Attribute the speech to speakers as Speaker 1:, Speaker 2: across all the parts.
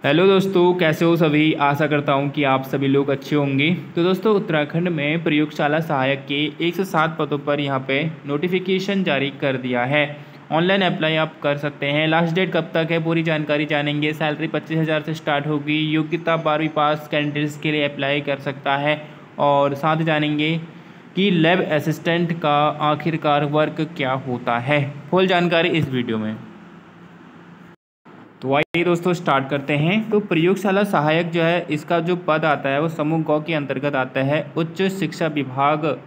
Speaker 1: Hello दोस्तों, कैसे हो सभी। आशा करता हूँ कि आप सभी लोग अच्छे होंगे। तो दोस्तों, उत्तराखंड में प्रयोगशाला सहायक के 107 पदों पर यहाँ पे नोटिफिकेशन जारी कर दिया है। ऑनलाइन अप्लाई आप कर सकते हैं। लास्ट डेट कब तक है, पूरी जानकारी जानेंगे। सैलरी 25,000 से स्टार्ट होगी। योग्यता 12वीं पास कैंडिडेट्स के लिए अप्लाई कर सकता है। और साथ जानेंगे कि लैब असिस्टेंट का आखिरकार वर्क क्या होता है। फुल जानकारी इस वीडियो में। तो आइए दोस्तों स्टार्ट करते हैं। तो प्रयोगशाला सहायक जो है, इसका जो पद आता है वो समूह ग के अंतर्गत आता है। उच्च शिक्षा विभाग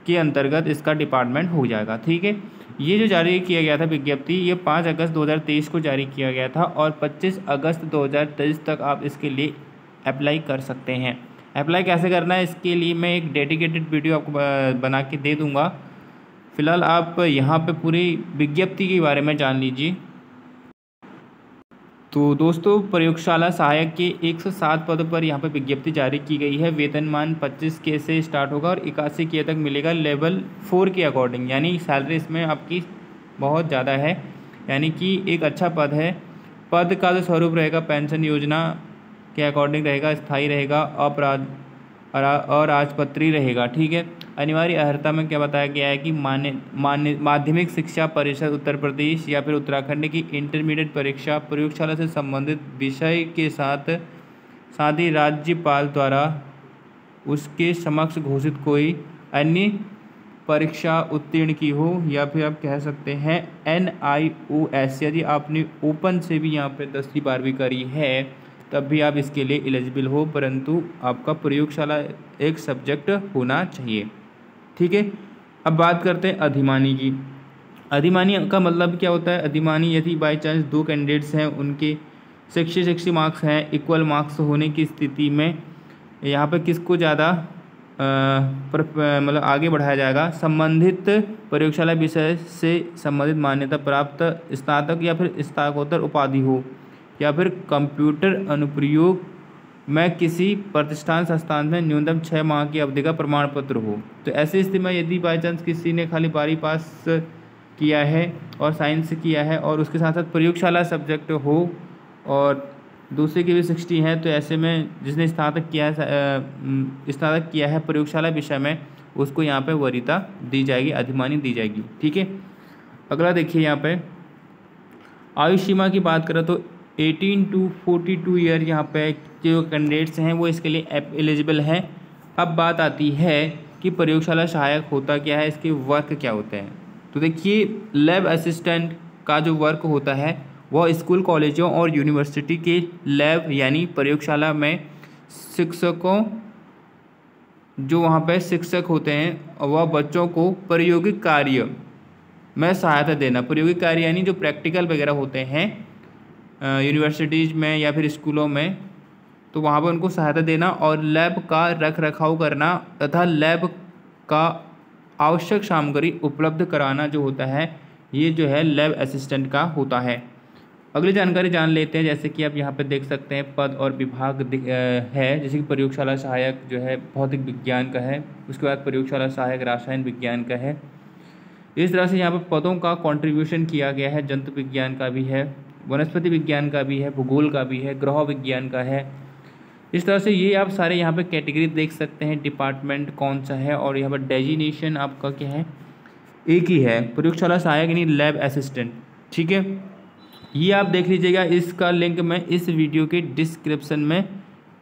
Speaker 1: के अंतर्गत इसका डिपार्टमेंट हो जाएगा। ठीक है, ये जो जारी किया गया था विज्ञप्ति, ये 5 अगस्त 2023 को जारी किया गया था और 25 अगस्त 2023 तक आप इसके लिए अप्लाई कर सकते हैं। अप्लाई कैसे करना है, इसके लिए मैं एक डेडिकेटेड वीडियो आपको बना के दे दूँगा। फिलहाल आप यहाँ पर पूरी विज्ञप्ति के बारे में जान लीजिए। तो दोस्तों, प्रयोगशाला सहायक के 107 पदों पर यहाँ पर विज्ञप्ति जारी की गई है। वेतनमान 25 के से स्टार्ट होगा और 81 के तक मिलेगा लेवल 4 के अकॉर्डिंग। यानी सैलरी इसमें आपकी बहुत ज़्यादा है, यानी कि एक अच्छा पद है। पद का जो स्वरूप रहेगा पेंशन योजना के अकॉर्डिंग रहेगा, स्थायी रहेगा, अराजपत्री रहेगा। ठीक है, अनिवार्य अर्हता में क्या बताया गया है कि माध्यमिक शिक्षा परिषद उत्तर प्रदेश या फिर उत्तराखंड की इंटरमीडिएट परीक्षा प्रयोगशाला से संबंधित विषय के साथ ही राज्यपाल द्वारा उसके समक्ष घोषित कोई अन्य परीक्षा उत्तीर्ण की हो, या फिर आप कह सकते हैं NIOS। यदि आपने ओपन से भी यहाँ पे 10वीं 12वीं करी है तब भी आप इसके लिए एलिजिबल हो, परंतु आपका प्रयोगशाला एक सब्जेक्ट होना चाहिए। ठीक है, अब बात करते हैं अधिमानी की। अधिमानी का मतलब क्या होता है। अधिमानी यदि बाई चांस 2 कैंडिडेट्स हैं, उनके 60 मार्क्स हैं, इक्वल मार्क्स होने की स्थिति में यहाँ पर किसको ज़्यादा मतलब आगे बढ़ाया जाएगा। संबंधित प्रयोगशाला विषय से संबंधित मान्यता प्राप्त स्नातक या फिर स्नातकोत्तर उपाधि हो, या फिर कंप्यूटर अनुप्रयोग में किसी प्रतिष्ठान संस्थान में न्यूनतम 6 माह की अवधि का प्रमाण पत्र हो। तो ऐसी स्थिति में यदि बाई चांस किसी ने खाली 12वीं पास किया है और साइंस किया है और उसके साथ साथ प्रयोगशाला सब्जेक्ट हो और दूसरे की भी 60 है, तो ऐसे में जिसने स्नातक किया है प्रयोगशाला विषय में, उसको यहाँ पे वरीयता दी जाएगी, अधिमानी दी जाएगी। ठीक है, अगला देखिए यहाँ पे आयु सीमा की बात करें तो 18 to 42 ईयर यहाँ पे जो कैंडिडेट्स हैं वो इसके लिए एलिजिबल हैं। अब बात आती है कि प्रयोगशाला सहायक होता क्या है, इसके वर्क क्या होते हैं। तो देखिए, लैब असिस्टेंट का जो वर्क होता है वह स्कूल कॉलेजों और यूनिवर्सिटी के लैब यानी प्रयोगशाला में शिक्षकों, जो वहाँ पे शिक्षक होते हैं, वह बच्चों को प्रायोगिक कार्य में सहायता देना। प्रायोगिक कार्य यानी जो प्रैक्टिकल वगैरह होते हैं यूनिवर्सिटीज़ में या फिर स्कूलों में, तो वहाँ पर उनको सहायता देना और लैब का रख रखाव करना तथा लैब का आवश्यक सामग्री उपलब्ध कराना जो होता है, ये जो है लैब असिस्टेंट का होता है। अगली जानकारी जान लेते हैं। जैसे कि आप यहाँ पे देख सकते हैं पद और विभाग है। जैसे कि प्रयोगशाला सहायक जो है भौतिक विज्ञान का है, उसके बाद प्रयोगशाला सहायक रसायन विज्ञान का है। इस तरह से यहाँ पर पदों का कंट्रीब्यूशन किया गया है। जंतु विज्ञान का भी है, वनस्पति विज्ञान का भी है, भूगोल का भी है, ग्रह विज्ञान का है। इस तरह से ये आप सारे यहाँ पे कैटेगरी देख सकते हैं, डिपार्टमेंट कौन सा है और यहाँ पर डेजिनेशन आपका क्या है, एक ही है, प्रयोगशाला सहायक यानी लैब असिस्टेंट। ठीक है, ये आप देख लीजिएगा। इसका लिंक मैं इस वीडियो के डिस्क्रिप्शन में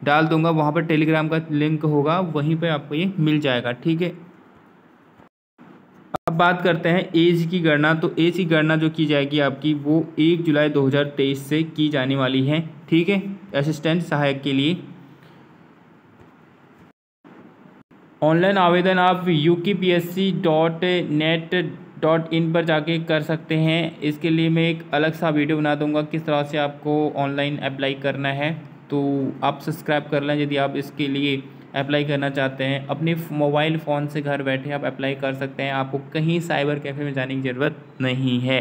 Speaker 1: डाल दूंगा, वहाँ पर टेलीग्राम का लिंक होगा, वहीं पर आपको ये मिल जाएगा। ठीक है, अब बात करते हैं एज की गणना। तो एज की गणना जो की जाएगी आपकी, वो 1 जुलाई 2023 से की जाने वाली है। ठीक है, असिस्टेंट सहायक के लिए ऑनलाइन आवेदन आप ukpsc.net.in पर जाके कर सकते हैं। इसके लिए मैं एक अलग सा वीडियो बना दूंगा किस तरह से आपको ऑनलाइन अप्लाई करना है, तो आप सब्सक्राइब कर लें यदि आप इसके लिए अप्लाई करना चाहते हैं। अपने मोबाइल फ़ोन से घर बैठे आप अप्लाई कर सकते हैं, आपको कहीं साइबर कैफ़े में जाने की ज़रूरत नहीं है।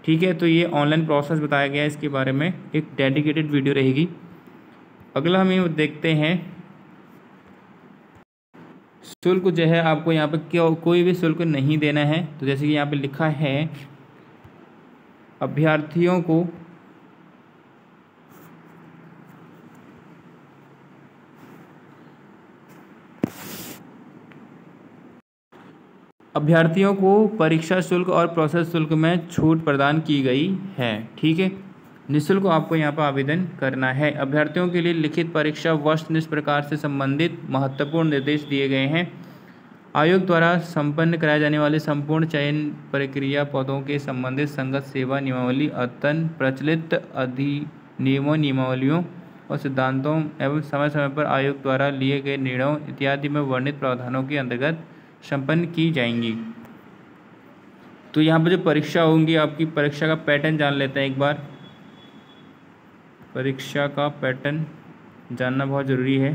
Speaker 1: ठीक है, तो ये ऑनलाइन प्रोसेस बताया गया है, इसके बारे में एक डेडिकेटेड वीडियो रहेगी। अगला हम ये देखते हैं शुल्क जो है, आपको यहाँ पे कोई भी शुल्क नहीं देना है। तो जैसे कि यहाँ पे लिखा है, अभ्यर्थियों को अभ्यर्थियों को परीक्षा शुल्क और प्रोसेस शुल्क में छूट प्रदान की गई है। ठीक है, निःशुल्क आपको यहाँ पर आवेदन करना है। अभ्यर्थियों के लिए लिखित परीक्षा वस्तुनिष्ठ प्रकार से संबंधित महत्वपूर्ण निर्देश दिए गए हैं। आयोग द्वारा संपन्न कराए जाने वाले संपूर्ण चयन प्रक्रिया पदों के संबंधित संगत सेवा नियमावली अद्यतन प्रचलित अधिनियमों नियमावलियों और सिद्धांतों एवं समय समय पर आयोग द्वारा लिए गए निर्णयों इत्यादि में वर्णित प्रावधानों के अंतर्गत संपन्न की जाएंगी। तो यहाँ पर जो परीक्षा होंगी, आपकी परीक्षा का पैटर्न जान लेते हैं एक बार। परीक्षा का पैटर्न जानना बहुत ज़रूरी है।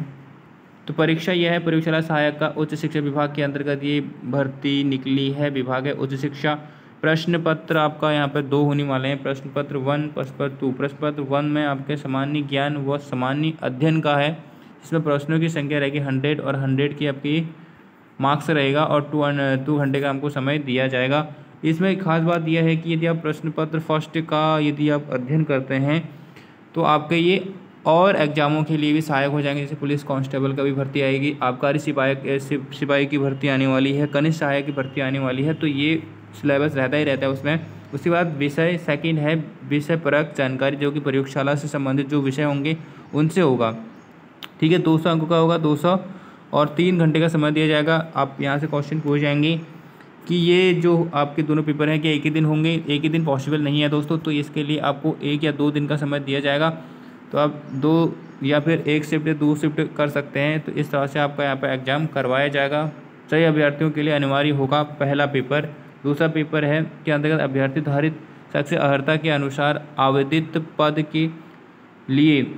Speaker 1: तो परीक्षा यह है, प्रयोगशाला सहायक का उच्च शिक्षा विभाग के अंतर्गत ये भर्ती निकली है। विभाग है उच्च शिक्षा। प्रश्न पत्र आपका यहाँ पर 2 होने वाले हैं, प्रश्न पत्र 1, प्रश्न पत्र 2। प्रश्न पत्र 1 में आपके सामान्य ज्ञान व सामान्य अध्ययन का है, इसमें प्रश्नों की संख्या रहेगी 100 और 100 की आपकी मार्क्स रहेगा और 2 घंटे का आपको समय दिया जाएगा। इसमें एक खास बात यह है कि यदि आप प्रश्न पत्र फर्स्ट का यदि आप अध्ययन करते हैं तो आपके ये और एग्जामों के लिए भी सहायक हो जाएंगे, जैसे पुलिस कांस्टेबल का भी भर्ती आएगी, आबकारी सिपाही की भर्ती आने वाली है, कनिष्ठ सहायक की भर्ती आने वाली है। तो ये सिलेबस रहता ही रहता है उसमें। उसके बाद विषय सेकंड है विषय परक जानकारी, जो कि प्रयोगशाला से संबंधित जो विषय होंगे उनसे होगा। ठीक है, 200 अंकों का होगा, 200 और 3 घंटे का समय दिया जाएगा। आप यहाँ से क्वेश्चन पूछ जाएंगे कि ये जो आपके दोनों पेपर हैं कि एक ही दिन होंगे। एक ही दिन पॉसिबल नहीं है दोस्तों, तो इसके लिए आपको 1 या 2 दिन का समय दिया जाएगा। तो आप 2 या फिर 1 शिफ्ट या 2 शिफ्ट कर सकते हैं। तो इस तरह से आपका यहाँ पर एग्ज़ाम करवाया जाएगा। सही अभ्यर्थियों के लिए अनिवार्य होगा पहला पेपर। दूसरा पेपर है के अंतर्गत अभ्यर्थी धारित शैक्षिक अर्हता के अनुसार आवेदित पद के लिए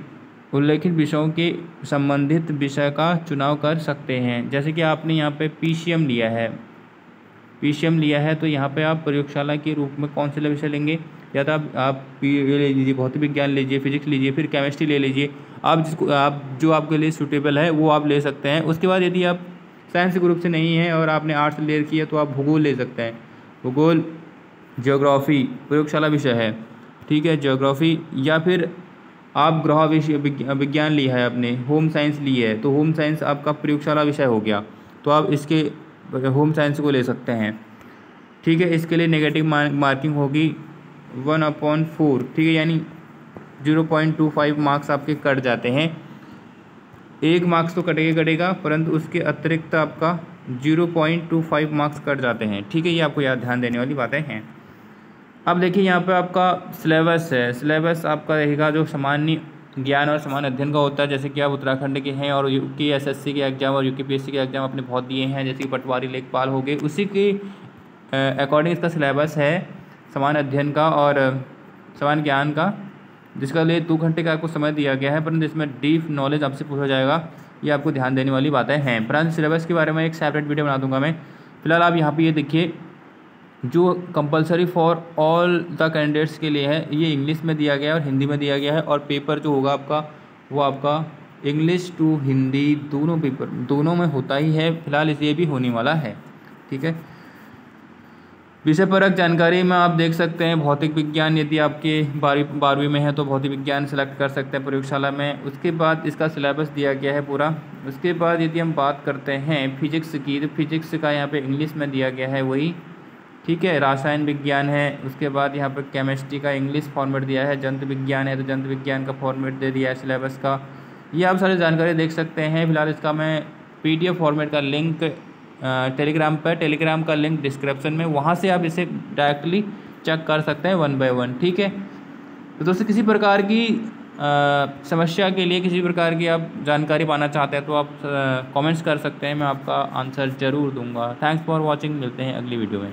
Speaker 1: उल्लेखित विषयों के संबंधित विषय का चुनाव कर सकते हैं। जैसे कि आपने यहाँ पे पीसीएम लिया है, तो यहाँ पे आप प्रयोगशाला के रूप में कौन से विषय लेंगे? या तो आप ये ले लीजिए, भौतिक विज्ञान लीजिए, फिजिक्स लीजिए, फिर केमिस्ट्री ले लीजिए। आप जो आपके लिए सूटेबल है वो आप ले सकते हैं। उसके बाद यदि आप साइंस ग्रुप से नहीं है और आपने आर्ट्स ले रखी है तो आप भूगोल ले सकते हैं। भूगोल, ज्योग्राफी प्रयोगशाला विषय है। ठीक है, ज्योग्राफी। या फिर आप गृह विज्ञान लिया है आपने, होम साइंस ली है, तो होम साइंस आपका प्रयोगशाला विषय हो गया, तो आप इसके होम साइंस को ले सकते हैं। ठीक है, इसके लिए नेगेटिव मार्किंग होगी 1/4। ठीक है, यानी 0.25 मार्क्स आपके कट जाते हैं। 1 मार्क्स तो कटेगा, परंतु उसके अतिरिक्त आपका 0.25 मार्क्स कट जाते हैं। ठीक है, ये आपको याद ध्यान देने वाली बातें हैं। अब देखिए यहाँ पे आपका सिलेबस है। सिलेबस आपका रहेगा जो सामान्य ज्ञान और सामान्य अध्ययन का होता है। जैसे कि आप उत्तराखंड के हैं और यूके एसएससी के एग्ज़ाम और यूकेपीएससी के एग्ज़ाम आपने बहुत दिए हैं, जैसे कि पटवारी लेखपाल हो गए, उसी के अकॉर्डिंग इसका सिलेबस है सामान्य अध्ययन का और सामान्य ज्ञान का, जिसका लिए 2 घंटे का आपको समय दिया गया है, परंतु इसमें डीप नॉलेज आपसे पूछा जाएगा। ये आपको ध्यान देने वाली बातें हैं। परंतु सिलेबस के बारे में एक सेपरेट वीडियो बना दूंगा मैं। फिलहाल आप यहाँ पे ये देखिए, जो compulsory for all the candidates के लिए है, ये इंग्लिश में दिया गया है और हिंदी में दिया गया है। और पेपर जो होगा आपका वो आपका इंग्लिश टू हिंदी दोनों में होता ही है। फिलहाल ये भी होने वाला है। ठीक है, विषय परक जानकारी में आप देख सकते हैं भौतिक विज्ञान, यदि आपके 12वीं में है तो भौतिक विज्ञान सेलेक्ट कर सकते हैं प्रयोगशाला में। उसके बाद इसका सिलेबस दिया गया है पूरा। उसके बाद यदि हम बात करते हैं फिजिक्स की, तो फिजिक्स का यहाँ पे इंग्लिश में दिया गया है वही। ठीक है, रसायन विज्ञान है, उसके बाद यहाँ पर केमिस्ट्री का इंग्लिश फॉर्मेट दिया है। जंतु विज्ञान है तो जंतु विज्ञान का फॉर्मेट दे दिया है सिलेबस का। ये आप सारी जानकारी देख सकते हैं। फिलहाल इसका मैं PDF फॉर्मेट का लिंक टेलीग्राम का लिंक डिस्क्रिप्शन में, वहाँ से आप इसे डायरेक्टली चेक कर सकते हैं 1 by 1। ठीक है, तो दोस्तों किसी प्रकार की समस्या के लिए, किसी प्रकार की आप जानकारी पाना चाहते हैं तो आप कमेंट्स कर सकते हैं, मैं आपका आंसर ज़रूर दूंगा। थैंक्स फॉर वॉचिंग, मिलते हैं अगली वीडियो में।